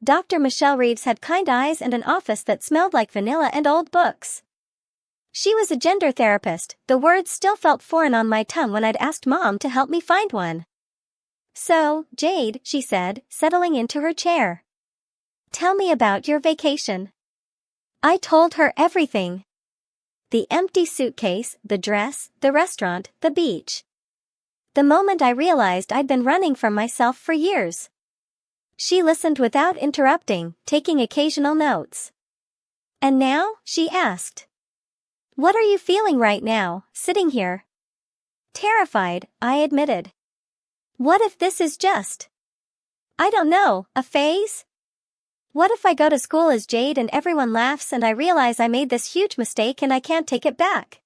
Dr. Michelle Reeves had kind eyes and an office that smelled like vanilla and old books. She was a gender therapist. The words still felt foreign on my tongue when I'd asked Mom to help me find one. "So, Jade," she said, settling into her chair. "Tell me about your vacation." I told her everything. The empty suitcase, the dress, the restaurant, the beach. The moment I realized I'd been running from myself for years. She listened without interrupting, taking occasional notes. "And now?" she asked. "What are you feeling right now, sitting here?" "Terrified," I admitted. "What if this is just, I don't know, a phase? What if I go to school as Jade and everyone laughs and I realize I made this huge mistake and I can't take it back?"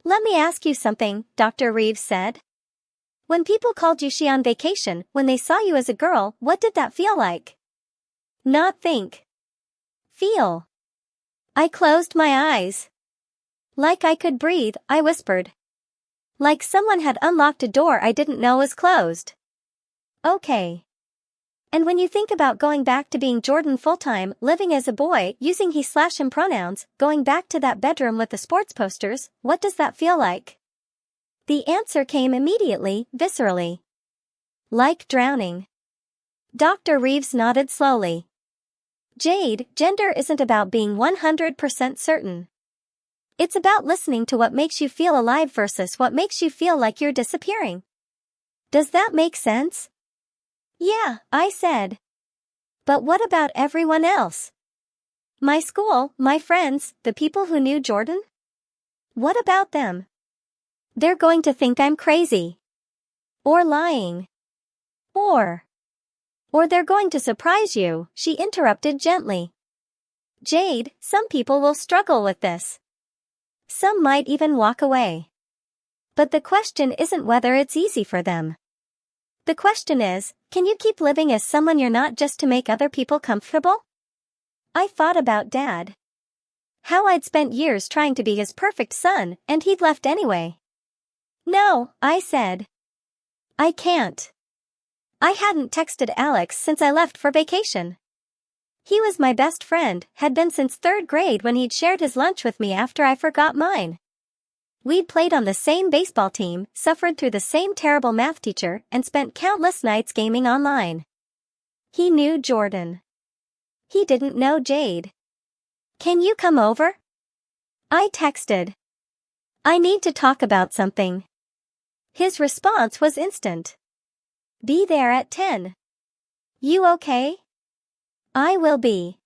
"Let me ask you something," Dr. Reeves said. "When people called you she on vacation, when they saw you as a girl, what did that feel like?" "Not think. Feel." I closed my eyes. "Like I could breathe," I whispered. "Like someone had unlocked a door I didn't know was closed." "Okay. And when you think about going back to being Jordan full-time, living as a boy, using he/him pronouns, going back to that bedroom with the sports posters, what does that feel like?" The answer came immediately, viscerally. "Like drowning." Dr. Reeves nodded slowly. "Jade, gender isn't about being 100% certain. It's about listening to what makes you feel alive versus what makes you feel like you're disappearing. Does that make sense?" "Yeah," I said. "But what about everyone else? My school, my friends, the people who knew Jordan? What about them? They're going to think I'm crazy. Or lying. Or they're going to surprise you," she interrupted gently. "Jade, some people will struggle with this. Some might even walk away. But the question isn't whether it's easy for them. The question is, can you keep living as someone you're not just to make other people comfortable?" I thought about Dad. How I'd spent years trying to be his perfect son, and he'd left anyway. "No," I said. "I can't." I hadn't texted Alex since I left for vacation. He was my best friend, had been since 3rd grade when he'd shared his lunch with me after I forgot mine. We'd played on the same baseball team, suffered through the same terrible math teacher, and spent countless nights gaming online. He knew Jordan. He didn't know Jade. "Can you come over?" I texted. "I need to talk about something." His response was instant. "Be there at 10. You okay?" "I will be."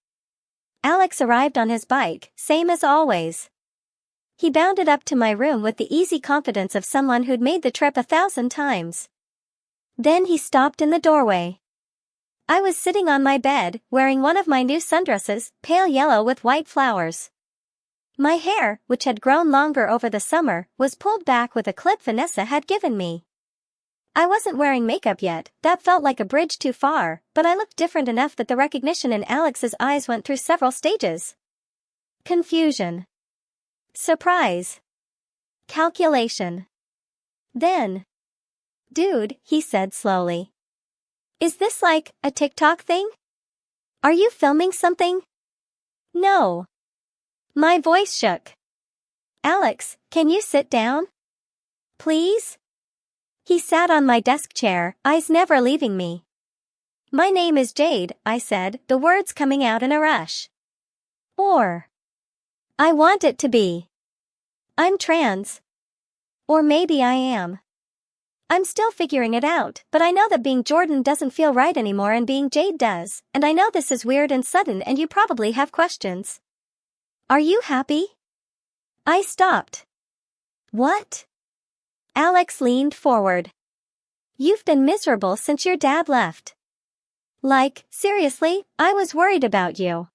Alex arrived on his bike, same as always. He bounded up to my room with the easy confidence of someone who'd made the trip 1,000 times. Then he stopped in the doorway. I was sitting on my bed, wearing one of my new sundresses, pale yellow with white flowers. My hair, which had grown longer over the summer, was pulled back with a clip Vanessa had given me. I wasn't wearing makeup yet, that felt like a bridge too far, but I looked different enough that the recognition in Alex's eyes went through several stages. Confusion. Surprise. Calculation. Then, "Dude," he said slowly. "Is this like a TikTok thing? Are you filming something?" "No." My voice shook. "Alex, can you sit down? Please?" He sat on my desk chair, eyes never leaving me. "My name is Jade," I said, the words coming out in a rush. Or, I want it to be. I'm trans. Or maybe I am. I'm still figuring it out, but I know that being Jordan doesn't feel right anymore and being Jade does, and I know this is weird and sudden and you probably have questions. Are you happy? I stopped. What? Alex leaned forward. You've been miserable since your dad left. Like, seriously, I was worried about you.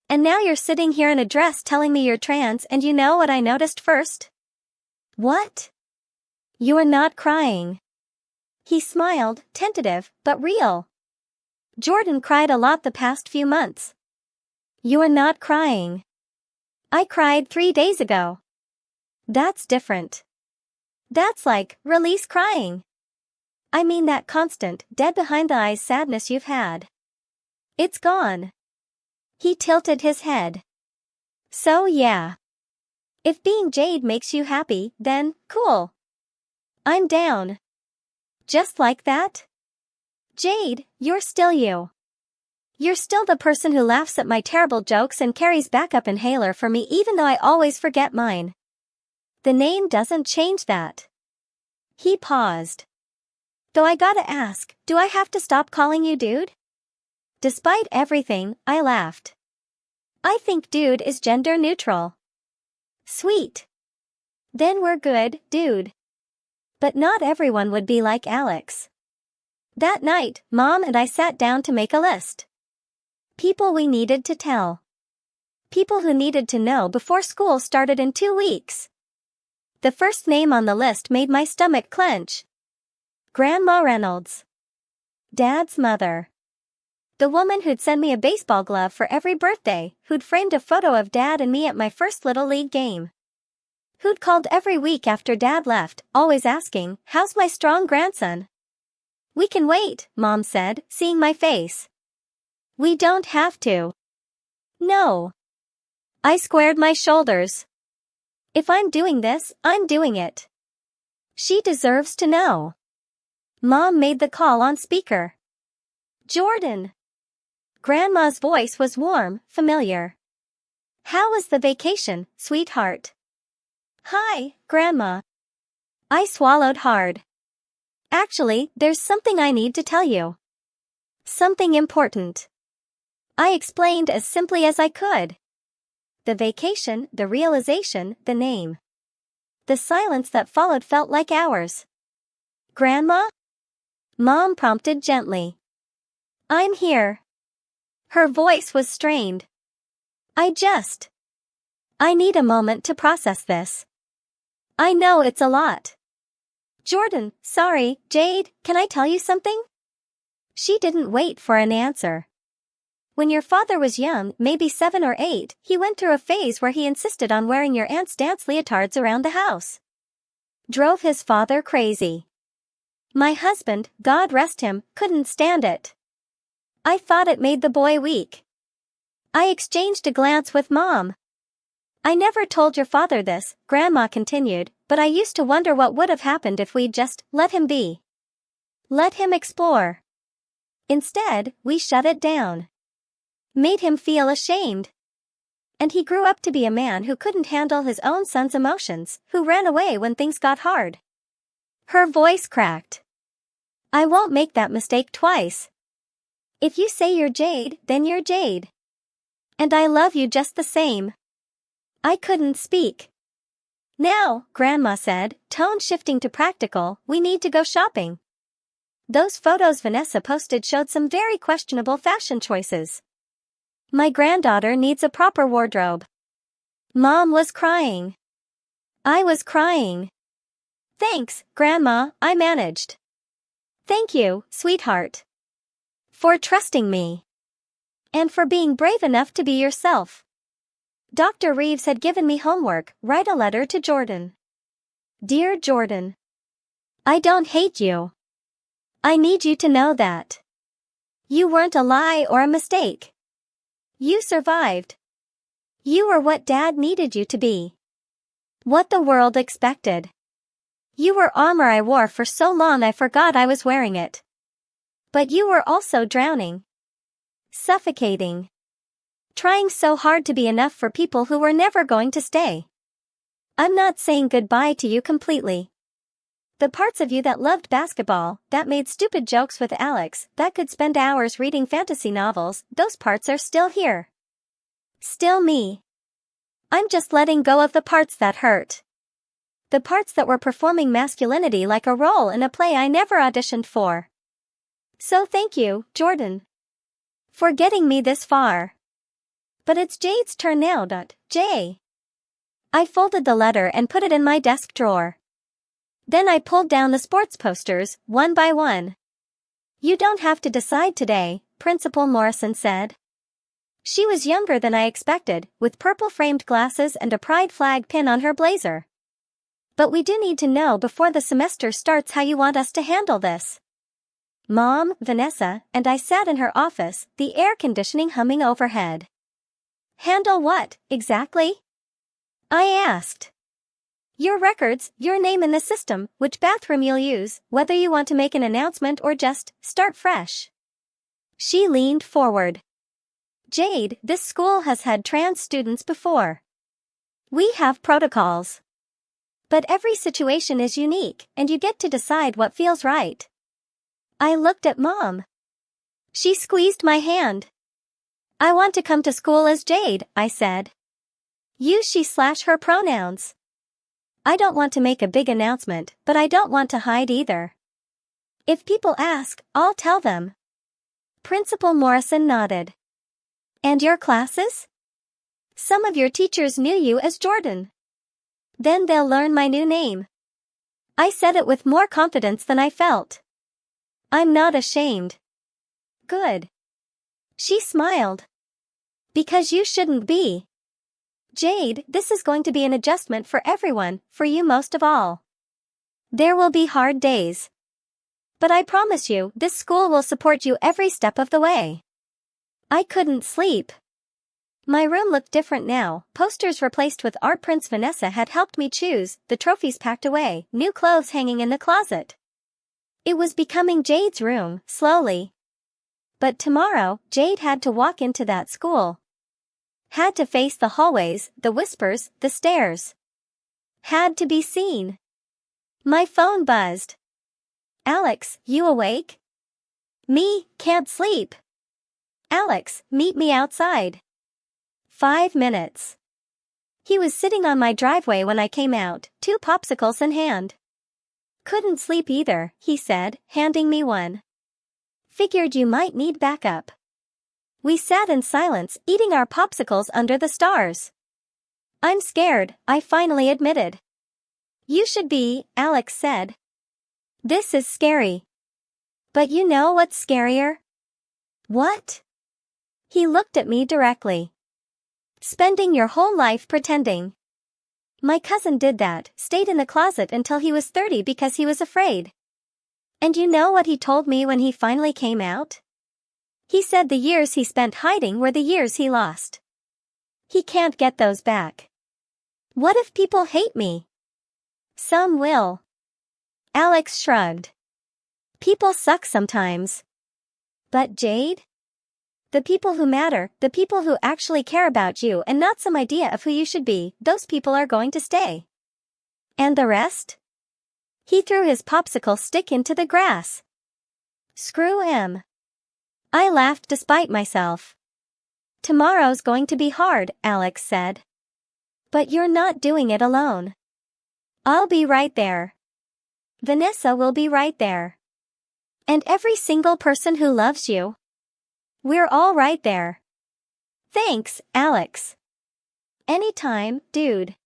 And now you're sitting here in a dress telling me you're trans and you know what I noticed first? What? You're not crying. He smiled, tentative, but real. Jordan cried a lot the past few months. You're not crying. I cried 3 days ago. That's different. That's like, release crying. I mean that constant, dead behind the eyes sadness you've had. It's gone. He tilted his head. So yeah. If being Jade makes you happy, then, cool. I'm down. Just like that? Jade, you're still you. You're still the person who laughs at my terrible jokes and carries backup inhaler for me even though I always forget mine. The name doesn't change that. He paused. Though I gotta ask, do I have to stop calling you dude? Despite everything, I laughed. I think dude is gender neutral. Sweet. Then we're good, dude. But not everyone would be like Alex. That night, Mom and I sat down to make a list. People we needed to tell. People who needed to know before school started in 2 weeks. The first name on the list made my stomach clench. Grandma Reynolds. Dad's mother. The woman who'd send me a baseball glove for every birthday, who'd framed a photo of Dad and me at my first Little League game. Who'd called every week after Dad left, always asking, "How's my strong grandson?" "We can wait," Mom said, seeing my face. "We don't have to." "No." I squared my shoulders. "If I'm doing this, I'm doing it. She deserves to know." Mom made the call on speaker. "Jordan." Grandma's voice was warm, familiar. "How was the vacation, sweetheart?" "Hi, Grandma." I swallowed hard. "Actually, there's something I need to tell you. Something important." I explained as simply as I could. The vacation, the realization, the name. The silence that followed felt like hours. "Grandma?" Mom prompted gently. "I'm here." Her voice was strained. I need a moment to process this. I know it's a lot." "Jordan, sorry, Jade, can I tell you something?" She didn't wait for an answer. "When your father was young, maybe 7 or 8, he went through a phase where he insisted on wearing your aunt's dance leotards around the house. Drove his father crazy. My husband, God rest him, couldn't stand it. I thought it made the boy weak." I exchanged a glance with Mom. "I never told your father this," Grandma continued, "but I used to wonder what would have happened if we'd just let him be. Let him explore. Instead, we shut it down. Made him feel ashamed. And he grew up to be a man who couldn't handle his own son's emotions, who ran away when things got hard." Her voice cracked. "I won't make that mistake twice. If you say you're Jade, then you're Jade. And I love you just the same." I couldn't speak. "Now," Grandma said, tone shifting to practical, "we need to go shopping. Those photos Vanessa posted showed some very questionable fashion choices. My granddaughter needs a proper wardrobe." Mom was crying. I was crying. "Thanks, Grandma, I managed. Thank you, sweetheart. For trusting me. And for being brave enough to be yourself. Dr. Reeves had given me homework, write a letter to Jordan. Dear Jordan. I don't hate you. I need you to know that. You weren't a lie or a mistake. You survived. You were what Dad needed you to be. What the world expected. You were armor I wore for so long I forgot I was wearing it. But you were also drowning. Suffocating. Trying so hard to be enough for people who were never going to stay. I'm not saying goodbye to you completely. The parts of you that loved basketball, that made stupid jokes with Alex, that could spend hours reading fantasy novels, those parts are still here. Still me. I'm just letting go of the parts that hurt. The parts that were performing masculinity like a role in a play I never auditioned for. So thank you, Jordan. For getting me this far. But it's Jade's turn now, Jay. I folded the letter and put it in my desk drawer. Then I pulled down the sports posters, one by one. You don't have to decide today, Principal Morrison said. She was younger than I expected, with purple-framed glasses and a pride flag pin on her blazer. But we do need to know before the semester starts how you want us to handle this. Mom, Vanessa, and I sat in her office, the air conditioning humming overhead. Handle what, exactly? I asked. Your records, your name in the system, which bathroom you'll use, whether you want to make an announcement or just start fresh. She leaned forward. Jade, this school has had trans students before. We have protocols. But every situation is unique, and you get to decide what feels right. I looked at Mom. She squeezed my hand. I want to come to school as Jade, I said. Use she/her pronouns. I don't want to make a big announcement, but I don't want to hide either. If people ask, I'll tell them. Principal Morrison nodded. And your classes? Some of your teachers knew you as Jordan. Then they'll learn my new name. I said it with more confidence than I felt. I'm not ashamed. Good. She smiled. Because you shouldn't be. Jade, this is going to be an adjustment for everyone, for you most of all. There will be hard days. But I promise you, this school will support you every step of the way. I couldn't sleep. My room looked different now, posters replaced with art prints Vanessa had helped me choose, the trophies packed away, new clothes hanging in the closet. It was becoming Jade's room, slowly. But tomorrow, Jade had to walk into that school. Had to face the hallways, the whispers, the stares. Had to be seen. My phone buzzed. Alex, you awake? Me, can't sleep. Alex, meet me outside. 5 minutes. He was sitting on my driveway when I came out, 2 popsicles in hand. Couldn't sleep either, he said, handing me one. Figured you might need backup. We sat in silence, eating our popsicles under the stars. I'm scared, I finally admitted. You should be, Alex said. This is scary. But you know what's scarier? What? He looked at me directly. Spending your whole life pretending. My cousin did that, stayed in the closet until he was 30 because he was afraid. And you know what he told me when he finally came out? He said the years he spent hiding were the years he lost. He can't get those back. What if people hate me? Some will. Alex shrugged. People suck sometimes. But Jade? The people who matter, the people who actually care about you and not some idea of who you should be, those people are going to stay. And the rest? He threw his popsicle stick into the grass. Screw him. I laughed despite myself. Tomorrow's going to be hard, Alex said. But you're not doing it alone. I'll be right there. Vanessa will be right there. And every single person who loves you. We're all right there. Thanks, Alex. Anytime, dude.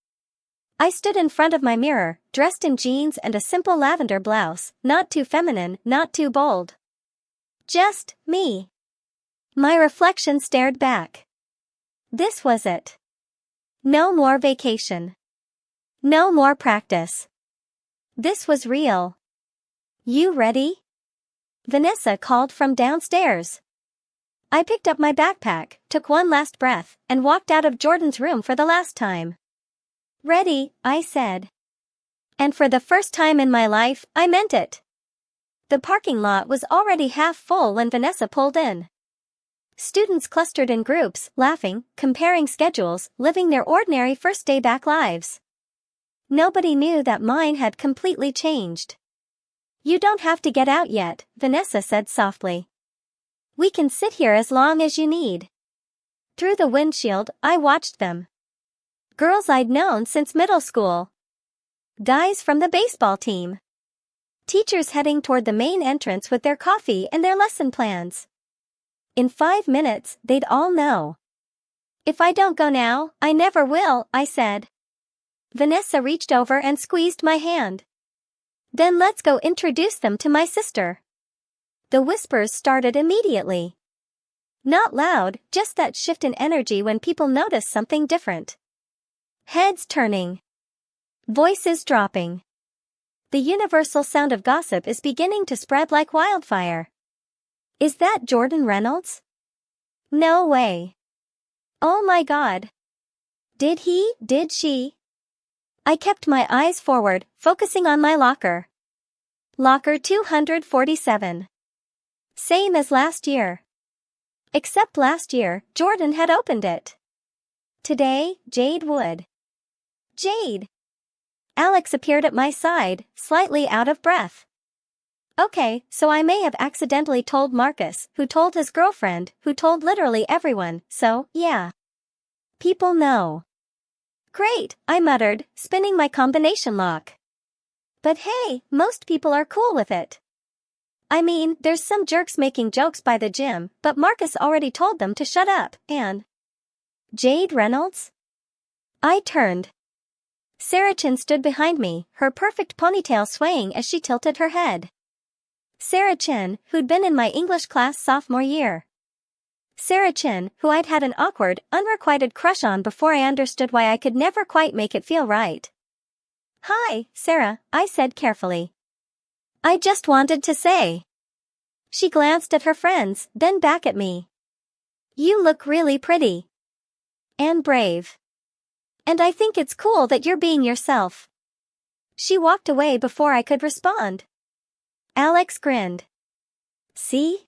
I stood in front of my mirror, dressed in jeans and a simple lavender blouse, not too feminine, not too bold. Just me. My reflection stared back. This was it. No more vacation. No more practice. This was real. You ready? Vanessa called from downstairs. I picked up my backpack, took one last breath, and walked out of Jordan's room for the last time. Ready, I said. And for the first time in my life, I meant it. The parking lot was already half full when Vanessa pulled in. Students clustered in groups, laughing, comparing schedules, living their ordinary first day back lives. Nobody knew that mine had completely changed. You don't have to get out yet, Vanessa said softly. We can sit here as long as you need. Through the windshield, I watched them. Girls I'd known since middle school. Guys from the baseball team. Teachers heading toward the main entrance with their coffee and their lesson plans. In 5 minutes, they'd all know. If I don't go now, I never will, I said. Vanessa reached over and squeezed my hand. Then let's go introduce them to my sister. The whispers started immediately. Not loud, just that shift in energy when people notice something different. Heads turning. Voices dropping. The universal sound of gossip is beginning to spread like wildfire. Is that Jordan Reynolds? No way. Oh my God. Did he? Did she? I kept my eyes forward, focusing on my locker. Locker 247. Same as last year. Except last year, Jordan had opened it. Today, Jade would. Jade! Alex appeared at my side, slightly out of breath. Okay, so I may have accidentally told Marcus, who told his girlfriend, who told literally everyone, so, yeah. People know. Great, I muttered, spinning my combination lock. But hey, most people are cool with it. I mean, there's some jerks making jokes by the gym, but Marcus already told them to shut up, and... Jade Reynolds? I turned. Sarah Chin stood behind me, her perfect ponytail swaying as she tilted her head. Sarah Chin, who'd been in my English class sophomore year. Sarah Chin, who I'd had an awkward, unrequited crush on before I understood why I could never quite make it feel right. Hi, Sarah, I said carefully. I just wanted to say. She glanced at her friends, then back at me. You look really pretty. And brave. And I think it's cool that you're being yourself. She walked away before I could respond. Alex grinned. See?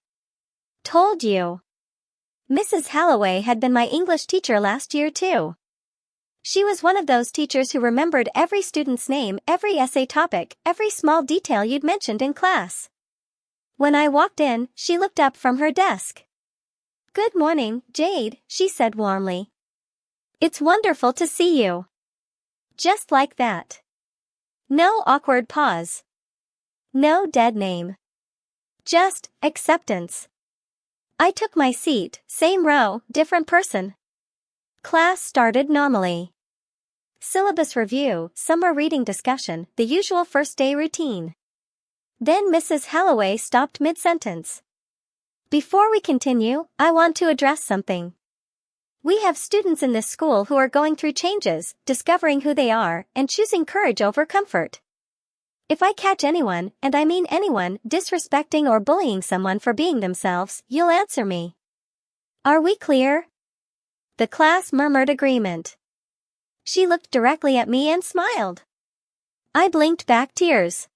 Told you. Mrs. Halloway had been my English teacher last year too. She was one of those teachers who remembered every student's name, every essay topic, every small detail you'd mentioned in class. When I walked in, she looked up from her desk. Good morning, Jade, she said warmly. It's wonderful to see you. Just like that. No awkward pause. No dead name. Just acceptance. I took my seat, same row, different person. Class started normally. Syllabus review, summer reading discussion, the usual first day routine. Then Mrs. Halloway stopped mid-sentence. Before we continue, I want to address something. We have students in this school who are going through changes, discovering who they are, and choosing courage over comfort. If I catch anyone, and I mean anyone, disrespecting or bullying someone for being themselves, you'll answer me. Are we clear? The class murmured agreement. She looked directly at me and smiled. I blinked back tears.